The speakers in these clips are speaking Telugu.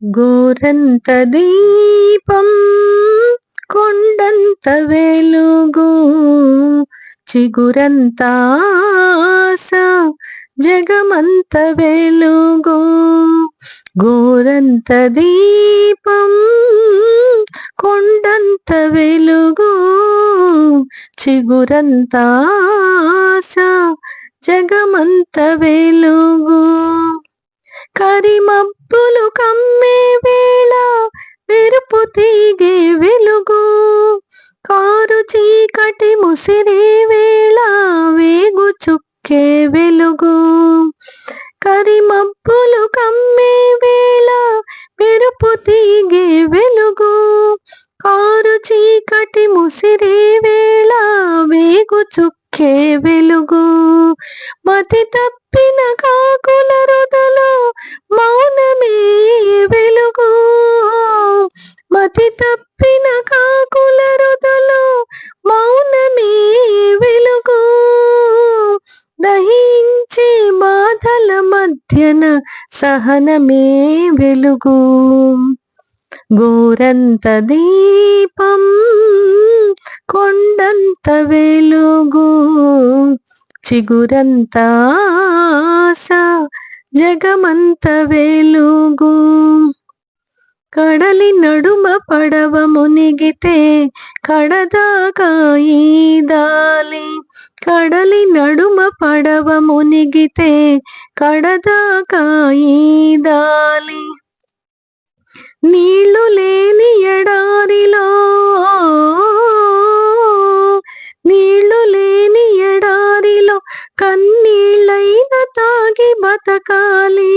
గోరంత దీపం కొండంత వెలుగు చిగురంత ఆశ జగమంత వెలుగు గోరంత దీపం కొండంత వెలుగు చిగురంత ఆశ జగమంత వెలుగు కరిమబ్బులు కమ్మే వేళ మెరుపు తీగే వెలుగు కారు చీకటి ముసిరే వేళ వేగు చుక్కే వెలుగు కరిమబ్బులు కమ్మే వేళ మెరుపు తీగే వెలుగు కారు చీకటి ముసిరే వేళ వేగు చుక్కే వెలుగు మతి తప్పిన కాకుల రొదలో మౌనమే వెలుగు మతి తప్పిన కాకుల రొదలో మౌనమే వెలుగు దహించే బాధల మధ్యన సహనమే వెలుగు గోరంత దీపం కొండంత వెలుగు చిగురంత ఆశ జగమంత వెలుగు కడలి నడుమ పడవ మునిగితే కడదాకా ఈదాలి కడలి నడుమ పడవ మునిగితే కడదాకా ఈదాలి నీళ్లు లేని ఎడారిలో నీళ్లు లేని ఎడారిలో కన్నీళ్ళైన తాగి బతకాలి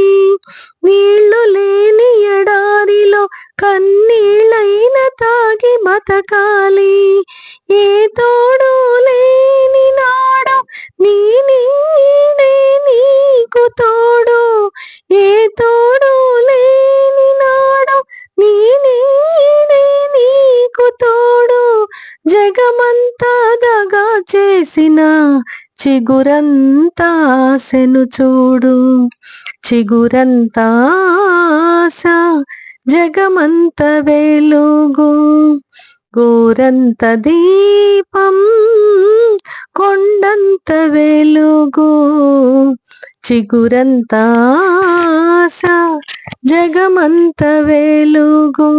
నీళ్లు లేని ఎడారిలో కన్నీళ్ళైన తాగి బతకాలి ఏ తోడు లేని నాడు నీ నీడే నీకు తోడు ఏ తోడు లేని నాడు నీ నీడే నీకు తోడు జగమంతా దగా చేసిన చిగురంతా ఆశను చూడు చిగురంతా ఆశ జగమంత వెలుగు గోరంత దీపం కొండంత వెలుగు చిగురంత ఆశ జగమంత వెలుగు